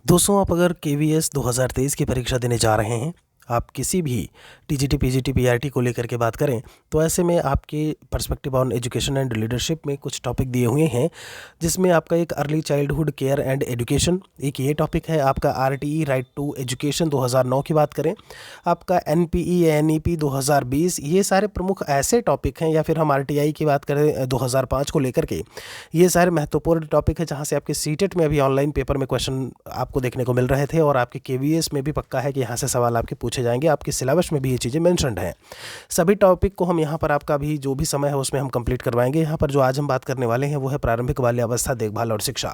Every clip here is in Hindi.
दोस्तों, आप अगर केवीएस 2023 की परीक्षा देने जा रहे हैं, आप किसी भी टीजीटी, पीजीटी, पीआरटी को लेकर के बात करें, तो ऐसे में आपके perspective on education and leadership में कुछ टॉपिक दिए हुए हैं, जिसमें आपका एक early childhood care and education, एक ये टॉपिक है। आपका आरटीई राइट टू एजुकेशन 2009 की बात करें, आपका एनपीई एनईपी 2020, ये सारे प्रमुख ऐसे टॉपिक हैं, या फिर हम आरटीआई की बात करें 2005 को लेकर के, ये सारे महत्वपूर्ण टॉपिक है जहाँ से आपके सीटेट में अभी ऑनलाइन पेपर में क्वेश्चन आपको देखने को मिल रहे थे, और आपके केवीएस में भी पक्का है कि यहाँ से सवाल आपके पूछे जाएंगे। आपके सिलेबस में भी ये चीज़ें मेंशन्ड हैं। सभी टॉपिक को हम यहाँ पर आपका भी जो भी समय है उसमें हम कंप्लीट करवाएंगे। यहाँ पर जो आज हम बात करने वाले हैं वो है प्रारंभिक बाल्यावस्था देखभाल और शिक्षा,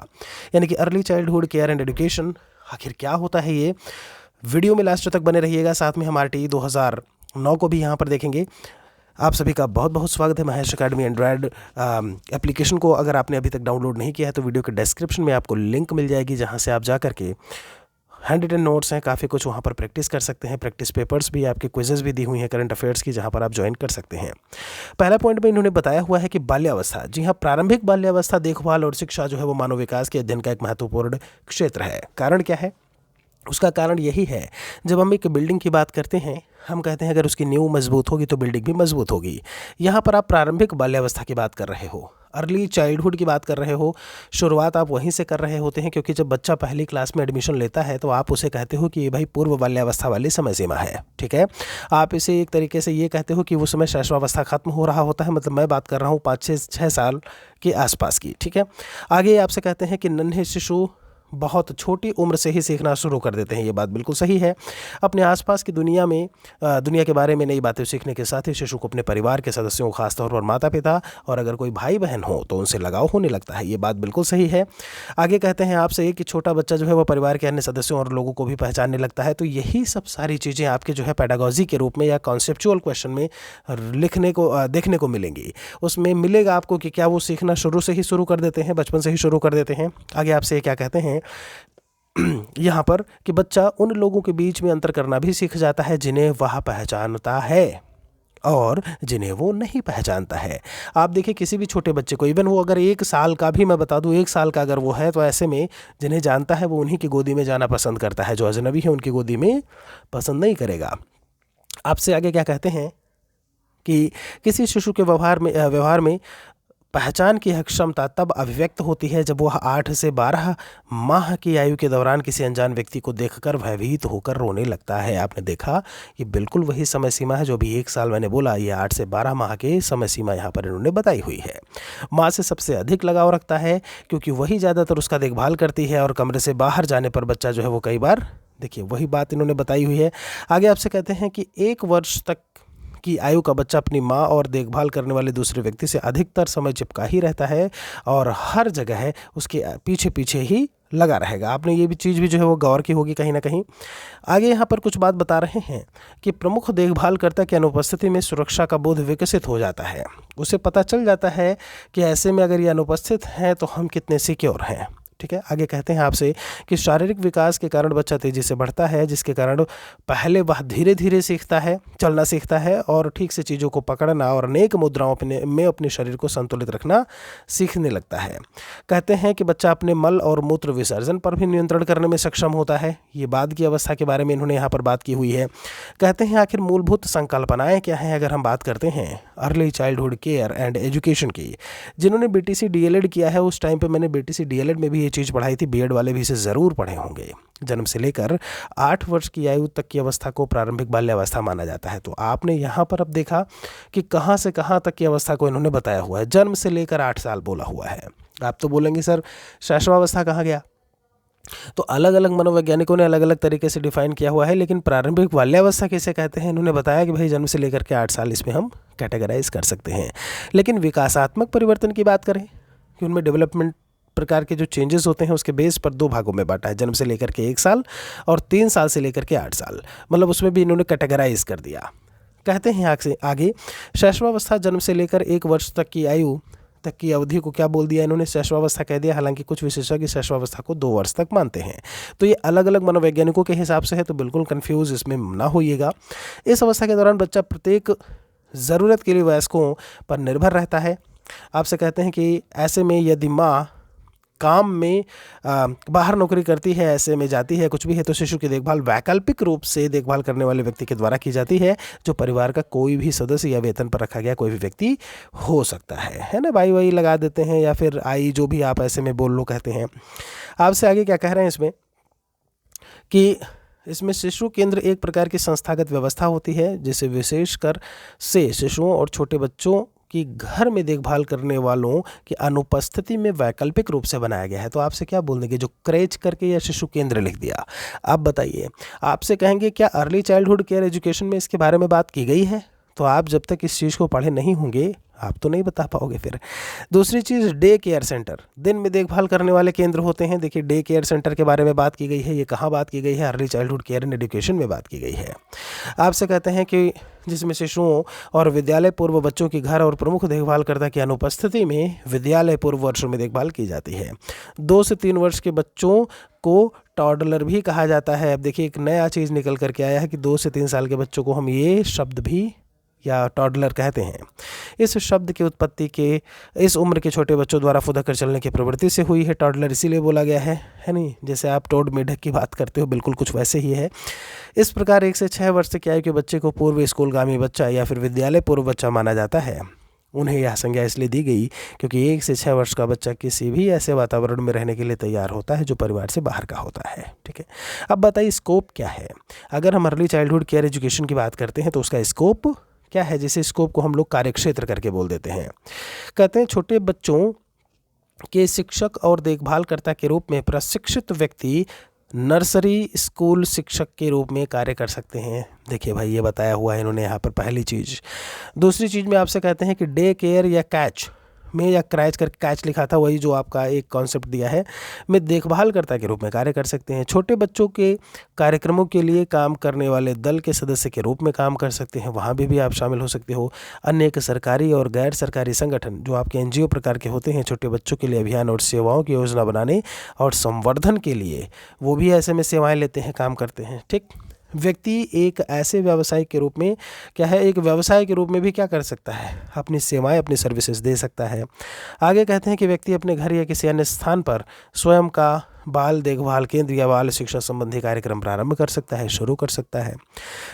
यानी कि early childhood care and education. आखिर क्या होता है ये, वीडियो में लास्ट तक बने रहिएगा। साथ में हम आरटीई 2009 को भी यहाँ पर देखेंगे। आप सभी का बहुत बहुत स्वागत है महेश अकेडमी एंड्रॉयड एप्लीकेशन को अगर आपने अभी तक डाउनलोड नहीं किया है तो वीडियो के डिस्क्रिप्शन में आपको लिंक मिल जाएगी, जहां से आप जा करके हैंड रिटन नोट्स हैं, काफ़ी कुछ वहां पर प्रैक्टिस कर सकते हैं। प्रैक्टिस पेपर्स भी, आपके क्विजेस भी दी हुई हैं करंट अफेयर्स की, जहां पर आप ज्वाइन कर सकते हैं। पहला पॉइंट में इन्होंने बताया हुआ है कि बाल्यावस्था, जी हाँ, प्रारंभिक बाल्यावस्था देखभाल और शिक्षा जो है वो मानव विकास के अध्ययन का एक महत्वपूर्ण क्षेत्र है। कारण क्या है? उसका कारण यही है, जब हम एक बिल्डिंग की बात करते हैं, हम कहते हैं अगर उसकी नींव मजबूत होगी तो बिल्डिंग भी मजबूत होगी। यहाँ पर आप प्रारंभिक बाल्यावस्था की बात कर रहे हो, अर्ली चाइल्डहुड की बात कर रहे हो। शुरुआत आप वहीं से कर रहे होते हैं, क्योंकि जब बच्चा पहली क्लास में एडमिशन लेता है तो आप उसे कहते हो कि ये भाई पूर्व बाल्यावस्था वाली समय सीमा है। ठीक है, आप इसे एक तरीके से ये कहते हो कि वो समय शैशवावस्था खत्म हो रहा होता है। मतलब मैं बात कर रहा हूँ 5 से 6 साल के आसपास की। ठीक है, आगे आपसे कहते हैं कि नन्हे शिशु बहुत छोटी उम्र से ही सीखना शुरू कर देते हैं। ये बात बिल्कुल सही है। अपने आसपास की दुनिया के बारे में नई बातें सीखने के साथ ही शिशु को अपने परिवार के सदस्यों, खासतौर पर माता पिता और अगर कोई भाई बहन हो तो उनसे लगाव होने लगता है। ये बात बिल्कुल सही है। आगे कहते हैं आपसे कि छोटा बच्चा जो है वो परिवार के अन्य सदस्यों और लोगों को भी पहचानने लगता है। तो यही सब सारी चीज़ें आपके जो है पेडागॉजी के रूप में या कॉन्सेप्चुअल क्वेश्चन में देखने को मिलेंगी। उसमें मिलेगा आपको कि क्या वो सीखना शुरू से ही शुरू कर देते हैं, बचपन से ही शुरू कर देते हैं। आगे आपसे क्या कहते हैं यहाँ पर कि बच्चा उन लोगों के बीच में अंतर करना भी सीख जाता है जिन्हें वह पहचानता है और जिन्हें वो नहीं पहचानता है। आप देखिए किसी भी छोटे बच्चे को, इवन वो अगर 1 साल का भी, मैं बता दूं 1 साल का अगर वो है, तो ऐसे में जिन्हें जानता है वो उन्हीं की गोदी में जाना पसंद करता है, जो अजनबी है उनकी गोदी में पसंद नहीं करेगा। आपसे आगे क्या कहते हैं कि किसी शिशु के व्यवहार में पहचान की क्षमता तब अभिव्यक्त होती है जब वह 8 से 12 माह की आयु के दौरान किसी अनजान व्यक्ति को देखकर भयभीत होकर रोने लगता है। आपने देखा, ये बिल्कुल वही समय सीमा है जो अभी 1 साल मैंने बोला, ये 8 से 12 माह की समय सीमा यहाँ पर इन्होंने बताई हुई है। माँ से सबसे अधिक लगाव रखता है क्योंकि वही ज़्यादातर उसका देखभाल करती है, और कमरे से बाहर जाने पर बच्चा जो है वो कई बार, देखिए वही बात इन्होंने बताई हुई है। आगे आपसे कहते हैं कि 1 वर्ष तक की आयु का बच्चा अपनी माँ और देखभाल करने वाले दूसरे व्यक्ति से अधिकतर समय चिपका ही रहता है और हर जगह है उसके पीछे पीछे ही लगा रहेगा। आपने ये भी चीज़ भी जो है वो गौर की होगी कहीं ना कहीं। आगे यहाँ पर कुछ बात बता रहे हैं कि प्रमुख देखभालकर्ता की अनुपस्थिति में सुरक्षा का बोध विकसित हो जाता है। उसे पता चल जाता है कि ऐसे में अगर ये अनुपस्थित हैं तो हम कितने सिक्योर हैं। ठीक है, आगे कहते हैं आपसे कि शारीरिक विकास के कारण बच्चा तेज़ी से बढ़ता है, जिसके कारण पहले वह धीरे धीरे सीखता है, चलना सीखता है और ठीक से चीज़ों को पकड़ना और अनेक मुद्राओं में अपने शरीर को संतुलित रखना सीखने लगता है। कहते हैं कि बच्चा अपने मल और मूत्र विसर्जन पर भी नियंत्रण करने में सक्षम होता है। ये बाद की अवस्था के बारे में इन्होंने यहाँ पर बात की हुई है। कहते हैं आखिर मूलभूत संकल्पनाएँ क्या हैं अगर हम बात करते हैं early childhood care and education की। जिन्होंने बीटीसी डीएलएड किया है, उस टाइम पर मैंने बीटीसी डीएलएड में भी ये चीज़ पढ़ाई थी, बीएड वाले भी इसे ज़रूर पढ़े होंगे। जन्म से लेकर 8 वर्ष की आयु तक की अवस्था को प्रारंभिक बाल्यावस्था माना जाता है। तो आपने यहाँ पर अब देखा कि कहाँ से कहाँ तक की अवस्था को इन्होंने बताया हुआ है। जन्म से लेकर 8 साल बोला हुआ है। आप तो बोलेंगे सर शैशवावस्था कहाँ गया? तो अलग अलग मनोवैज्ञानिकों ने अलग अलग तरीके से डिफाइन किया हुआ है, लेकिन प्रारंभिक बाल्यावस्था किसे कहते हैं इन्होंने बताया कि भाई जन्म से लेकर के 8 साल इसमें हम कैटेगराइज कर सकते हैं। लेकिन विकासात्मक परिवर्तन की बात करें कि उनमें डेवलपमेंट प्रकार के जो चेंजेस होते हैं उसके बेस पर 2 भागों में बांटा है, जन्म से लेकर के 1 साल और 3 साल से लेकर के 8 साल, मतलब उसमें भी इन्होंने कैटेगराइज कर दिया। कहते हैं आगे शैशवावस्था जन्म से लेकर 1 वर्ष तक की आयु तक की अवधि को क्या बोल दिया इन्होंने? शैशवावस्था कह दिया। हालांकि कुछ विशेषज्ञ शैशवावस्था को 2 वर्ष तक मानते हैं। तो ये अलग अलग मनोवैज्ञानिकों के हिसाब से है, तो बिल्कुल कंफ्यूज इसमें ना होइएगा। इस अवस्था के दौरान बच्चा प्रत्येक ज़रूरत के लिए वयस्कों पर निर्भर रहता है। आपसे कहते हैं कि ऐसे में यदि माँ काम में बाहर नौकरी करती है, ऐसे में जाती है, कुछ भी है, तो शिशु की देखभाल वैकल्पिक रूप से देखभाल करने वाले व्यक्ति के द्वारा की जाती है, जो परिवार का कोई भी सदस्य या वेतन पर रखा गया कोई भी व्यक्ति हो सकता है ना। भाई वही लगा देते हैं या फिर आई, जो भी आप ऐसे में बोल लो कहते हैं। आपसे आगे क्या कह रहे हैं इसमें कि इसमें शिशु केंद्र एक प्रकार की संस्थागत व्यवस्था होती है जिसे विशेषकर से शिशुओं और छोटे बच्चों की घर में देखभाल करने वालों की अनुपस्थिति में वैकल्पिक रूप से बनाया गया है। तो आपसे क्या बोल देंगे, जो क्रेच करके या शिशु केंद्र लिख दिया। आप बताइए, आपसे कहेंगे क्या अर्ली चाइल्डहुड केयर एजुकेशन में इसके बारे में बात की गई है? तो आप जब तक इस चीज़ को पढ़े नहीं होंगे आप तो नहीं बता पाओगे फिर। दूसरी चीज़, डे केयर सेंटर, दिन में देखभाल करने वाले केंद्र होते हैं। देखिए डे केयर सेंटर के बारे में बात की गई है, ये कहाँ बात की गई है? Early childhood care and education में बात की गई है। आपसे कहते हैं कि जिसमें शिशुओं और विद्यालय पूर्व बच्चों की घर और प्रमुख देखभालकर्ता की अनुपस्थिति में विद्यालय पूर्व वर्षों में देखभाल की जाती है। 2 से 3 वर्ष के बच्चों को टॉडलर भी कहा जाता है। अब देखिए एक नया चीज़ निकल करके आया है कि 2 से 3 साल के बच्चों को हम ये शब्द भी या टॉडलर कहते हैं। इस शब्द की उत्पत्ति के इस उम्र के छोटे बच्चों द्वारा फुदक कर चलने की प्रवृत्ति से हुई है। टॉडलर इसीलिए बोला गया है नहीं? जैसे आप टोड मेढक की बात करते हो, बिल्कुल कुछ वैसे ही है। इस प्रकार 1 से 6 वर्ष की आयु के बच्चे को पूर्व स्कूलगामी बच्चा या फिर विद्यालय पूर्व बच्चा माना जाता है। उन्हें यह संज्ञा इसलिए दी गई क्योंकि 1 से 6 वर्ष का बच्चा किसी भी ऐसे वातावरण में रहने के लिए तैयार होता है जो परिवार से बाहर का होता है। ठीक है, अब बताइए स्कोप क्या है? अगर हम अर्ली चाइल्डहुड केयर एजुकेशन की बात करते हैं तो उसका स्कोप क्या है? जिसे स्कोप को हम लोग कार्यक्षेत्र करके बोल देते हैं। कहते हैं छोटे बच्चों के शिक्षक और देखभालकर्ता के रूप में प्रशिक्षित व्यक्ति नर्सरी स्कूल शिक्षक के रूप में कार्य कर सकते हैं। देखिए भाई ये बताया हुआ है इन्होंने यहाँ पर पहली चीज़। दूसरी चीज़ में आपसे कहते हैं कि डे केयर या कैच में, या क्रैच कर कैच लिखा था वही जो आपका एक कॉन्सेप्ट दिया है, में देखभालकर्ता के रूप में कार्य कर सकते हैं। छोटे बच्चों के कार्यक्रमों के लिए काम करने वाले दल के सदस्य के रूप में काम कर सकते हैं, वहाँ भी आप शामिल हो सकते हो। अन्य एक सरकारी और गैर सरकारी संगठन जो आपके NGO प्रकार के होते हैं, छोटे बच्चों के लिए अभियान और सेवाओं की योजना बनाने और संवर्धन के लिए वो भी ऐसे में सेवाएं लेते हैं, काम करते हैं। ठीक, व्यक्ति एक ऐसे व्यवसाय के रूप में क्या है, एक व्यवसाय के रूप में भी क्या कर सकता है, अपनी सेवाएं अपनी सर्विसेज दे सकता है। आगे कहते हैं कि व्यक्ति अपने घर या किसी अन्य स्थान पर स्वयं का बाल देखभाल केंद्र या बाल शिक्षा संबंधी कार्यक्रम प्रारंभ कर सकता है, शुरू कर सकता है।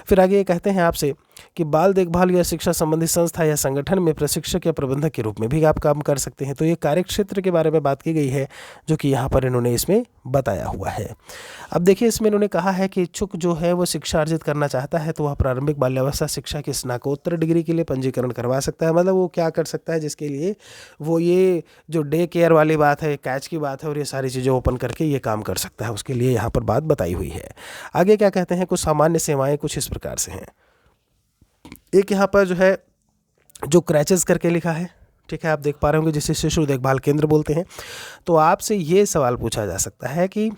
फिर आगे ये कहते हैं आपसे कि बाल देखभाल या शिक्षा संबंधी संस्था या संगठन में प्रशिक्षक या प्रबंधक के रूप में भी आप काम कर सकते हैं। तो ये कार्यक्षेत्र के बारे में बात की गई है जो कि यहाँ पर इन्होंने इसमें बताया हुआ है। अब देखिए इसमें इन्होंने कहा है कि इच्छुक जो है वो शिक्षा अर्जित करना चाहता है तो वह प्रारंभिक बाल्यावस्था शिक्षा की स्नातकोत्तर डिग्री के लिए पंजीकरण करवा सकता है। मतलब वो क्या कर सकता है, जिसके लिए वो ये जो डे केयर वाली बात है, कैच की बात है और ये सारी चीज़ें ओपन करके ये काम कर सकता है, उसके लिए यहाँ पर बात बताई हुई है। आगे क्या कहते हैं, कुछ सामान्य सेवाएं कुछ इस प्रकार से हैं। एक यहाँ पर जो है जो क्रैचेस करके लिखा है, ठीक है, आप देख पा रहे होंगे, जिसे शिशु देखभाल केंद्र बोलते हैं। तो आपसे ये सवाल पूछा जा सकता है कि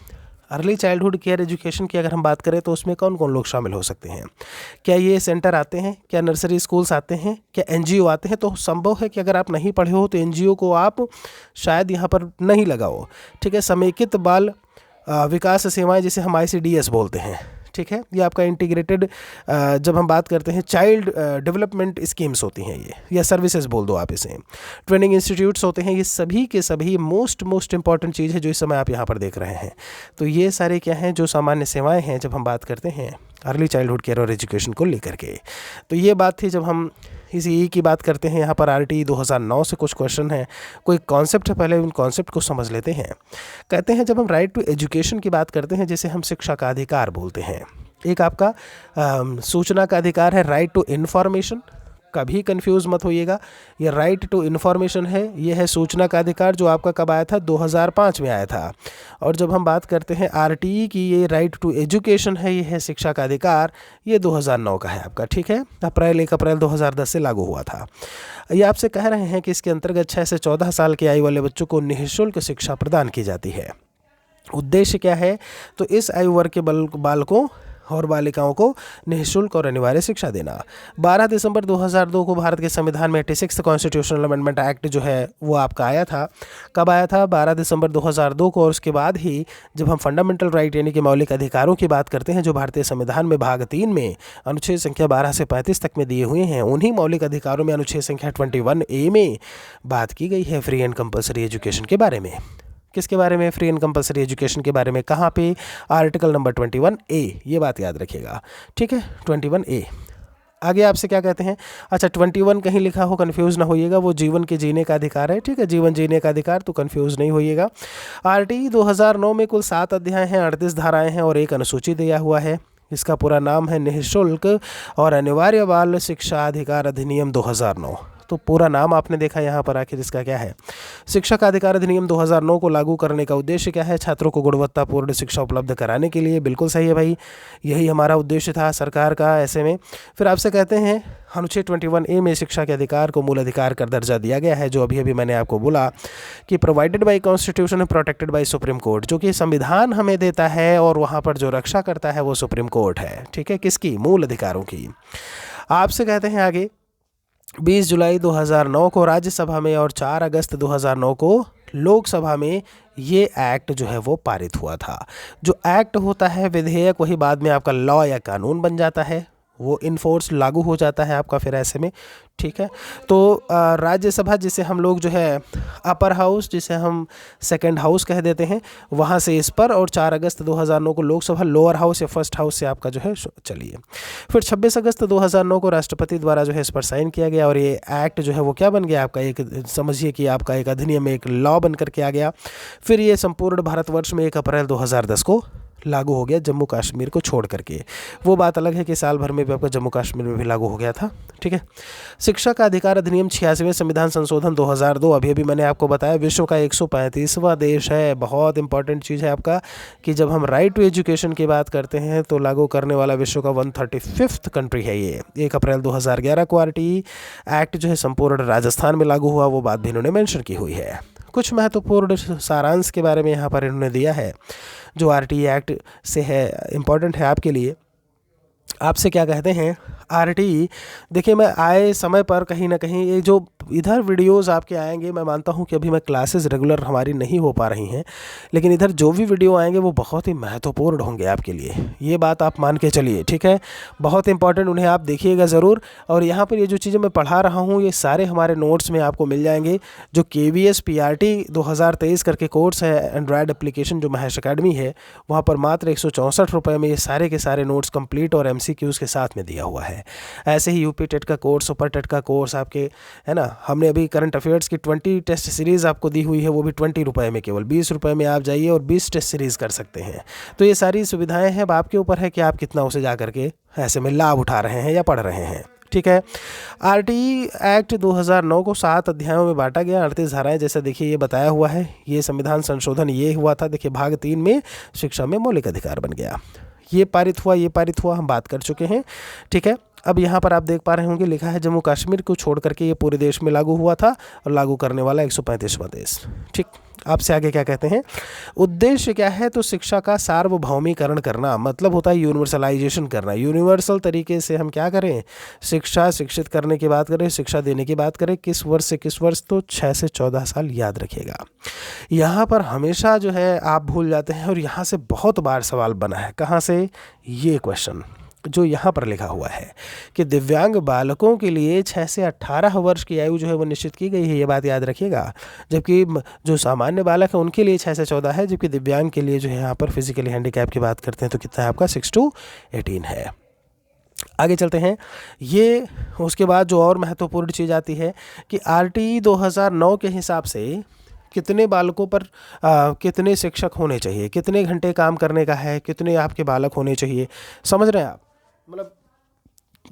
अर्ली चाइल्डहुड केयर एजुकेशन की अगर हम बात करें तो उसमें कौन कौन लोग शामिल हो सकते हैं? क्या ये सेंटर आते हैं, क्या नर्सरी स्कूल्स आते हैं, क्या NGO आते हैं? तो संभव है कि अगर आप नहीं पढ़े हो तो NGO को आप शायद यहाँ पर नहीं लगाओ। ठीक है, समेकित बाल विकास सेवाएं जिसे हम ICDS बोलते हैं, ठीक है, ये आपका इंटीग्रेटेड जब हम बात करते हैं चाइल्ड डेवलपमेंट स्कीम्स होती हैं ये, या सर्विसेज बोल दो आप इसे, ट्रेनिंग इंस्टीट्यूट्स होते हैं, ये सभी के सभी मोस्ट इंपॉर्टेंट चीज़ है जो इस समय आप यहाँ पर देख रहे हैं। तो ये सारे क्या हैं जो सामान्य सेवाएं हैं जब हम बात करते हैं अर्ली चाइल्डहुड केयर और एजुकेशन को लेकर के। तो ये बात थी। जब हम इसी की बात करते हैं, यहाँ पर RTE 2009 से कुछ क्वेश्चन हैं, कोई कॉन्सेप्ट है, पहले उन कॉन्सेप्ट को समझ लेते हैं। कहते हैं जब हम राइट टू एजुकेशन की बात करते हैं, जिसे हम शिक्षा का अधिकार बोलते हैं, एक आपका सूचना का अधिकार है, राइट टू इन्फॉर्मेशन, कभी कंफ्यूज मत होइएगा, ये राइट टू इन्फॉर्मेशन है, ये है सूचना का अधिकार जो आपका कब आया था, 2005 में आया था। और जब हम बात करते हैं RTE की, ये राइट टू एजुकेशन है, ये है शिक्षा का अधिकार, ये 2009 का है आपका, ठीक है, 1 अप्रैल 2010 से लागू हुआ था। ये आपसे कह रहे हैं कि इसके अंतर्गत 6 से 14 साल की आयु वाले बच्चों को निःशुल्क शिक्षा प्रदान की जाती है। उद्देश्य क्या है, तो इस आयु वर्ग के बालकों और बालिकाओं को निःशुल्क और अनिवार्य शिक्षा देना। 12 दिसंबर 2002 को भारत के संविधान में 86 कॉन्स्टिट्यूशनल अमेंडमेंट एक्ट जो है वो आपका आया था। कब आया था? 12 दिसंबर 2002 को। और उसके बाद ही जब हम फंडामेंटल राइट यानी कि मौलिक अधिकारों की बात करते हैं, जो भारतीय संविधान में भाग 3 में अनुच्छेद संख्या 12 से 35 तक में दिए हुए हैं, उन्हीं मौलिक अधिकारों में अनुच्छेद संख्या 21A में बात की गई है फ्री एंड कंपल्सरी एजुकेशन के बारे में। किसके बारे में? फ्री एंड कंपलसरी एजुकेशन के बारे में। कहाँ पे? आर्टिकल नंबर 21A, ये बात याद रखिएगा, ठीक है, 21A। आगे आपसे क्या कहते हैं? अच्छा, 21 कहीं लिखा हो कंफ्यूज ना होइएगा, वो जीवन के जीने का अधिकार है, ठीक है, जीवन जीने का अधिकार, तो कंफ्यूज नहीं होइएगा। आरटी 2009 में कुल 7 अध्याय हैं, 38 धाराएं हैं और एक अनुसूची दिया हुआ है। इसका पूरा नाम है निःशुल्क और अनिवार्य बाल शिक्षा अधिकार अधिनियम 2009। तो पूरा नाम आपने देखा यहाँ पर, आखिर इसका क्या है? शिक्षा का अधिकार अधिनियम 2009 को लागू करने का उद्देश्य क्या है? छात्रों को गुणवत्तापूर्ण शिक्षा उपलब्ध कराने के लिए। बिल्कुल सही है भाई, यही हमारा उद्देश्य था सरकार का। ऐसे में फिर आपसे कहते हैं अनुच्छेद 21A में शिक्षा के अधिकार को मूल अधिकार का दर्जा दिया गया है, जो अभी अभी मैंने आपको बोला कि provided by constitution and protected by supreme court, जो कि संविधान हमें देता है और वहाँ पर जो रक्षा करता है वो सुप्रीम कोर्ट है, ठीक है, किसकी? मूल अधिकारों की। आपसे कहते हैं आगे, 20 जुलाई 2009 को राज्यसभा में और 4 अगस्त 2009 को लोकसभा में ये एक्ट जो है वो पारित हुआ था। जो एक्ट होता है विधेयक, वही बाद में आपका लॉ या कानून बन जाता है, वो इन फोर्स लागू हो जाता है आपका फिर ऐसे में, ठीक है। तो राज्यसभा, जिसे हम लोग जो है अपर हाउस, जिसे हम सेकंड हाउस कह देते हैं, वहाँ से इस पर, और 4 अगस्त 2009 को लोकसभा लोअर हाउस या फर्स्ट हाउस से आपका जो है चलिए। फिर 26 अगस्त 2009 को राष्ट्रपति द्वारा जो है इस पर साइन किया गया और ये एक्ट जो है वो क्या बन गया? आपका एक, समझिए कि आपका एक अधिनियम, एक लॉ बन करके आ गया। फिर ये संपूर्ण भारतवर्ष में 1 अप्रैल 2010 को लागू हो गया, जम्मू कश्मीर को छोड़ करके। वो बात अलग है कि साल भर में भी आपका जम्मू कश्मीर में भी लागू हो गया था, ठीक है। शिक्षा का अधिकार अधिनियम 86वें संविधान संशोधन 2002, अभी अभी मैंने आपको बताया, विश्व का 135वां देश है। बहुत इंपॉर्टेंट चीज़ है आपका कि जब हम राइट टू एजुकेशन की बात करते हैं तो लागू करने वाला विश्व का 135th कंट्री है ये। 1 अप्रैल 2011 को RTE एक्ट जो है संपूर्ण राजस्थान में लागू हुआ, वो बात भी इन्होंने मेंशन की हुई है। कुछ महत्वपूर्ण सारांश के बारे में यहाँ पर इन्होंने दिया है जो RTE एक्ट से है, इम्पॉर्टेंट है आपके लिए। आपसे क्या कहते हैं? RTE, देखिए मैं आए समय पर कहीं ना कहीं ये जो इधर वीडियोस आपके आएंगे, मैं मानता हूँ कि अभी मैं क्लासेस रेगुलर हमारी नहीं हो पा रही हैं, लेकिन इधर जो भी वीडियो आएंगे वो बहुत ही महत्वपूर्ण होंगे आपके लिए, ये बात आप मान के चलिए, ठीक है। बहुत इंपॉर्टेंट, उन्हें आप देखिएगा ज़रूर। और यहाँ पर ये जो चीज़ें मैं पढ़ा रहा हूँ ये सारे हमारे नोट्स में आपको मिल जाएंगे। जो KVS PRT 2023 करके कोर्स है, एंड्रॉयड एप्लीकेशन जो महेश अकेडमी है, वहाँ पर मात्र 164 रुपये में ये सारे के सारे नोट्स कंप्लीट और MCQs के साथ में दिया हुआ है। ऐसे ही UP टेट का कोर्स, सुपर टेट का कोर्स आपके, है ना, हमने अभी करंट अफेयर्स की 20 टेस्ट सीरीज़ आपको दी हुई है, वो भी 20 रुपये में, केवल 20 रुपये में आप जाइए और 20 टेस्ट सीरीज़ कर सकते हैं। तो ये सारी सुविधाएं हैं, अब आपके ऊपर है कि आप कितना उसे जा करके ऐसे में लाभ उठा रहे हैं या पढ़ रहे हैं, ठीक है। RTE एक्ट 2009 को 7 अध्यायों में बांटा गया, 38 धाराएं, जैसे देखिए ये बताया हुआ है। ये संविधान संशोधन ये हुआ था, देखिए भाग 3 में शिक्षा में मौलिक अधिकार बन गया। ये पारित हुआ, ये पारित हुआ, हम बात कर चुके हैं, ठीक है। अब यहाँ पर आप देख पा रहे होंगे लिखा है जम्मू कश्मीर को छोड़ करके ये पूरे देश में लागू हुआ था और लागू करने वाला 135वां देश, ठीक। आपसे आगे क्या कहते हैं? उद्देश्य क्या है? तो शिक्षा का सार्वभौमीकरण करना, मतलब होता है यूनिवर्सलाइजेशन करना। यूनिवर्सल तरीके से हम क्या करें? शिक्षा, शिक्षित करने की बात करें, शिक्षा देने की बात करें। किस वर्ष से किस वर्ष? तो 6 से 14 साल, याद रखिएगा। यहाँ पर हमेशा जो है आप भूल जाते हैं और यहाँ से बहुत बार सवाल बना है। कहाँ से? ये क्वेश्चन जो यहाँ पर लिखा हुआ है कि दिव्यांग बालकों के लिए 6 से 18 वर्ष की आयु जो है वो निश्चित की गई है, ये बात याद रखिएगा। जबकि जो सामान्य बालक है उनके लिए 6 से 14 है, जबकि दिव्यांग के लिए जो है यहाँ पर फिजिकली हैंडीकैप की बात करते हैं तो कितना है आपका? 6 to 18 है। आगे चलते हैं। ये उसके बाद जो और महत्वपूर्ण चीज़ आती है कि RTE 2009 के हिसाब से कितने बालकों पर कितने शिक्षक होने चाहिए, कितने घंटे काम करने का है, कितने आपके बालक होने चाहिए, समझ रहे हैं आप? मतलब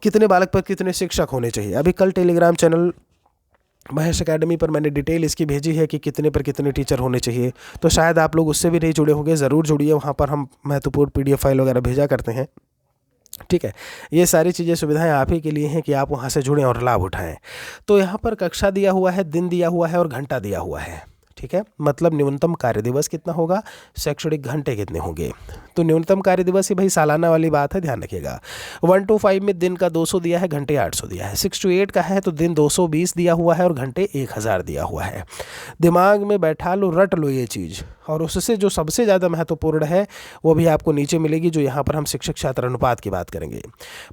कितने बालक पर कितने शिक्षक होने चाहिए। अभी कल टेलीग्राम चैनल महेश अकेडमी पर मैंने डिटेल इसकी भेजी है कि कितने पर कितने टीचर होने चाहिए, तो शायद आप लोग उससे भी नहीं जुड़े होंगे, ज़रूर जुड़िए, वहाँ पर हम महत्वपूर्ण PDF फाइल वगैरह भेजा करते हैं, ठीक है। ये सारी चीज़ें, सुविधाएं आप ही के लिए हैं कि आप वहाँ से जुड़ें और लाभ उठाएं। तो यहाँ पर कक्षा दिया हुआ है, दिन दिया हुआ है और घंटा दिया हुआ है, ठीक है। मतलब न्यूनतम कार्य दिवस कितना होगा, शैक्षणिक घंटे कितने होंगे। तो न्यूनतम कार्य दिवस ही भाई सालाना वाली बात है, ध्यान रखिएगा। 1 to 5 में दिन का 200 दिया है, घंटे 800 दिया है। 6 to 8 का है तो दिन 220 दिया हुआ है और घंटे 1000 दिया हुआ है। दिमाग में बैठा लो, रट लो ये चीज़। और उससे जो सबसे ज़्यादा महत्वपूर्ण है वो भी आपको नीचे मिलेगी, जो यहाँ पर हम शिक्षक छात्र अनुपात की बात करेंगे।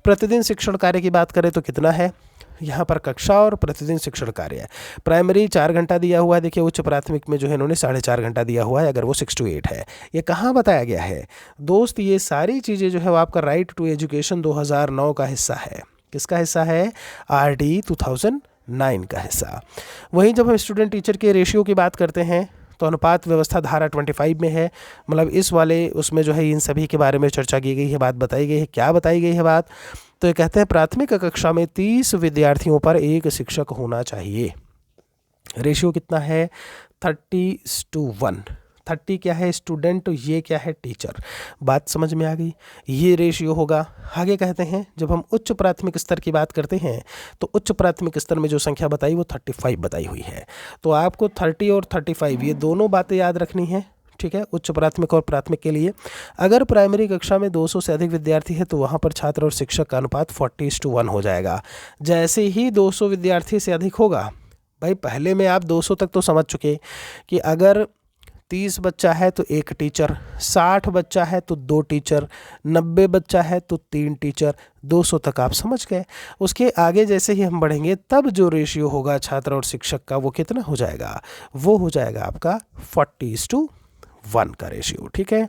प्रतिदिन शिक्षण कार्य की बात करें तो कितना है, यहाँ पर कक्षा और प्रतिदिन शिक्षण कार्य है। प्राइमरी 4 घंटा दिया हुआ है, देखिए उच्च प्राथमिक में जो है इन्होंने 4.5 घंटा दिया हुआ है, अगर वो 6 to 8 है। ये कहाँ बताया गया है दोस्त? ये सारी चीज़ें जो है वो आपका राइट टू एजुकेशन 2009 का हिस्सा है। किसका हिस्सा है? RT 2009 का हिस्सा। वहीं जब हम स्टूडेंट टीचर के रेशियो की बात करते हैं तो अनुपात व्यवस्था धारा 25 में है, मतलब इस वाले उसमें जो है इन सभी के बारे में चर्चा की गई है, बात बताई गई है। क्या बताई गई है बात? तो ये कहते हैं प्राथमिक कक्षा में 30 विद्यार्थियों पर एक शिक्षक होना चाहिए। रेशियो कितना है? 30:1। 30 क्या है? स्टूडेंट, ये क्या है? टीचर। बात समझ में आ गई? ये रेशियो होगा। आगे कहते हैं जब हम उच्च प्राथमिक स्तर की बात करते हैं तो उच्च प्राथमिक स्तर में जो संख्या बताई वो 35 बताई हुई है। तो आपको 30 और 35 ये दोनों बातें याद रखनी है, ठीक है, उच्च प्राथमिक और प्राथमिक के लिए। अगर प्राइमरी कक्षा में 200 से अधिक विद्यार्थी है तो वहाँ पर छात्र और शिक्षक का अनुपात 40:1 हो जाएगा। जैसे ही 200 विद्यार्थी से अधिक होगा, भाई पहले में आप 200 तक तो समझ चुके कि अगर 30 बच्चा है तो 1 टीचर, 60 बच्चा है तो 2 टीचर, 90 बच्चा है तो 3 टीचर, 200 तक आप समझ गए। उसके आगे जैसे ही हम बढ़ेंगे तब जो रेशियो होगा छात्र और शिक्षक का वो कितना हो जाएगा? वो हो जाएगा आपका 40:1 का रेशियो, ठीक है,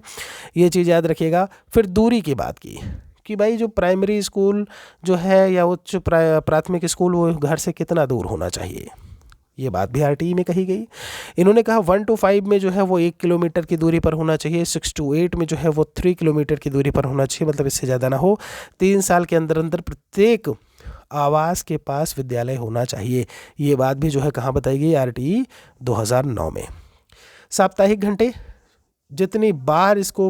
ये चीज़ याद रखिएगा। फिर दूरी की बात की कि भाई जो प्राइमरी स्कूल जो है या उच्च प्राथमिक स्कूल वो घर से कितना दूर होना चाहिए, ये बात भी RTE में कही गई। इन्होंने कहा 1 to 5 में जो है वो 1 किलोमीटर की दूरी पर होना चाहिए, 6 to 8 में जो है वो 3 किलोमीटर की दूरी पर होना चाहिए, मतलब इससे ज़्यादा ना हो। 3 साल के अंदर अंदर प्रत्येक आवास के पास विद्यालय होना चाहिए। ये बात भी जो है कहाँ बताई गई? RTE 2009 में। साप्ताहिक घंटे, जितनी बार इसको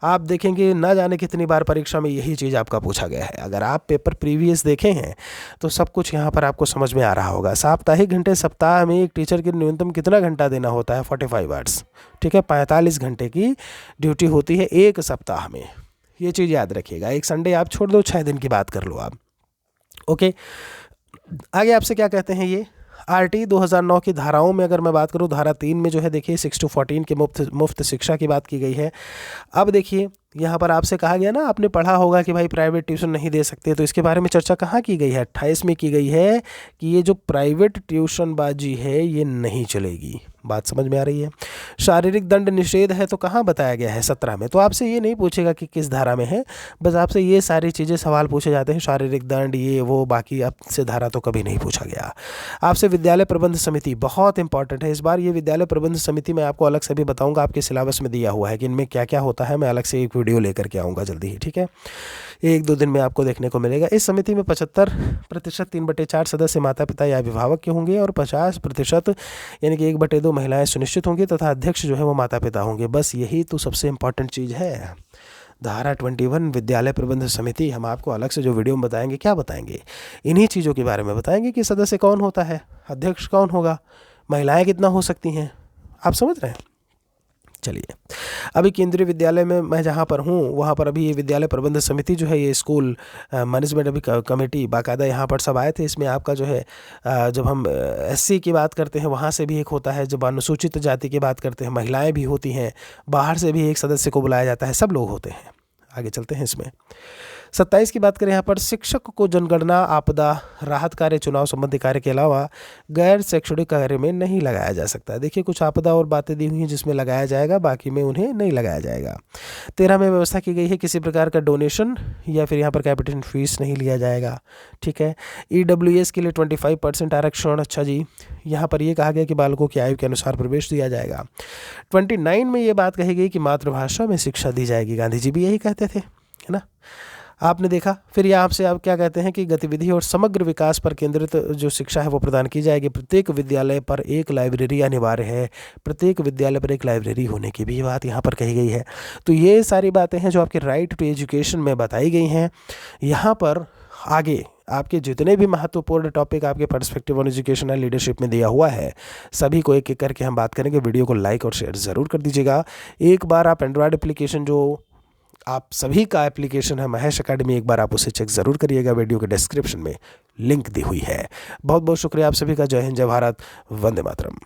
आप देखेंगे, ना जाने कितनी बार परीक्षा में यही चीज़ आपका पूछा गया है। अगर आप पेपर प्रीवियस देखे हैं तो सब कुछ यहाँ पर आपको समझ में आ रहा होगा। साप्ताहिक घंटे, सप्ताह में एक टीचर की न्यूनतम कितना घंटा देना होता है? 45 आवर्स, ठीक है, 45 घंटे की ड्यूटी होती है एक सप्ताह में। ये चीज़ याद रखिएगा। एक संडे आप छोड़ दो, 6 दिन की बात कर लो आप। ओके, आगे आपसे क्या कहते हैं ये RTE 2009 की धाराओं में अगर मैं बात करूं, धारा 3 में जो है देखिए 6 to 14 के मुफ्त शिक्षा की बात की गई है। अब देखिए यहाँ पर आपसे कहा गया ना, आपने पढ़ा होगा कि भाई प्राइवेट ट्यूशन नहीं दे सकते, तो इसके बारे में चर्चा कहाँ की गई है? 28 में की गई है कि ये जो प्राइवेट ट्यूशन बाजी है ये नहीं चलेगी। बात समझ में आ रही है? शारीरिक दंड निषेध है तो कहाँ बताया गया है? 17 में। तो आपसे ये नहीं पूछेगा कि किस धारा में है, बस आपसे ये सारी चीज़ें सवाल पूछे जाते हैं, शारीरिक दंड ये वो, बाकी आपसे धारा तो कभी नहीं पूछा गया। आपसे विद्यालय प्रबंध समिति बहुत इंपॉर्टेंट है इस बार। ये विद्यालय प्रबंध समिति मैं आपको अलग से भी बताऊँगा, आपके सिलेबस में दिया हुआ है कि इनमें क्या क्या होता है। मैं अलग से एक वीडियो लेकर के आऊँगा जल्दी ही, ठीक है, 1-2 दिन में आपको देखने को मिलेगा। इस समिति में 75% 3/4 सदस्य माता पिता या अभिभावक के होंगे और 50% यानी कि 1/2 महिलाएं सुनिश्चित होंगी तथा अध्यक्ष जो है वो माता पिता होंगे। बस यही तो सबसे इम्पॉर्टेंट चीज़ है। धारा 21 विद्यालय प्रबंध समिति, हम आपको अलग से जो वीडियो में बताएंगे, क्या बताएंगे, इन्हीं चीज़ों के बारे में बताएंगे कि सदस्य कौन होता है, अध्यक्ष कौन होगा, महिलाएं कितना हो सकती हैं। आप समझ रहे हैं? चलिए, अभी केंद्रीय विद्यालय में मैं जहाँ पर हूँ वहाँ पर अभी ये विद्यालय प्रबंध समिति जो है, ये स्कूल मैनेजमेंट अभी कमेटी बाकायदा यहाँ पर सब आए थे। इसमें आपका जो है जब हम SC की बात करते हैं वहाँ से भी एक होता है, जब अनुसूचित जाति की बात करते हैं महिलाएं भी होती हैं, बाहर से भी एक सदस्य को बुलाया जाता है, सब लोग होते हैं। आगे चलते हैं इसमें 27 की बात करें, यहाँ पर शिक्षक को जनगणना, आपदा राहत कार्य, चुनाव संबंधी कार्य के अलावा गैर शैक्षणिक कार्य में नहीं लगाया जा सकता। देखिए कुछ आपदा और बातें दी हुई हैं जिसमें लगाया जाएगा, बाकी में उन्हें नहीं लगाया जाएगा। 13 में व्यवस्था की गई है किसी प्रकार का डोनेशन या फिर यहाँ पर कैपिटल फीस नहीं लिया जाएगा, ठीक है। EWS के लिए 25% आरक्षण। अच्छा जी, यहाँ पर ये कहा गया कि बालकों की आयु के अनुसार प्रवेश दिया जाएगा। 29 में ये बात कही गई कि मातृभाषा में शिक्षा दी जाएगी। गांधी जी भी यही कहते थे, है ना, आपने देखा। फिर यहाँ से आप क्या कहते हैं कि गतिविधि और समग्र विकास पर केंद्रित जो शिक्षा है वो प्रदान की जाएगी। प्रत्येक विद्यालय पर एक लाइब्रेरी अनिवार्य है, प्रत्येक विद्यालय पर एक लाइब्रेरी होने की भी बात यहाँ पर कही गई है। तो ये सारी बातें हैं जो आपके राइट टू एजुकेशन में बताई गई हैं। यहाँ पर आगे आपके जितने भी महत्वपूर्ण टॉपिक आपके perspective on education and leadership में दिया हुआ है, सभी को एक एक करके हम बात करेंगे। वीडियो को लाइक और शेयर ज़रूर कर दीजिएगा। एक बार आप एंड्रॉयड एप्लीकेशन जो आप सभी का एप्लीकेशन है महेश एकेडमी, एक बार आप उसे चेक ज़रूर करिएगा। वीडियो के डिस्क्रिप्शन में लिंक दी हुई है। बहुत बहुत शुक्रिया आप सभी का। जय हिंद, जय भारत, वंदे मातरम।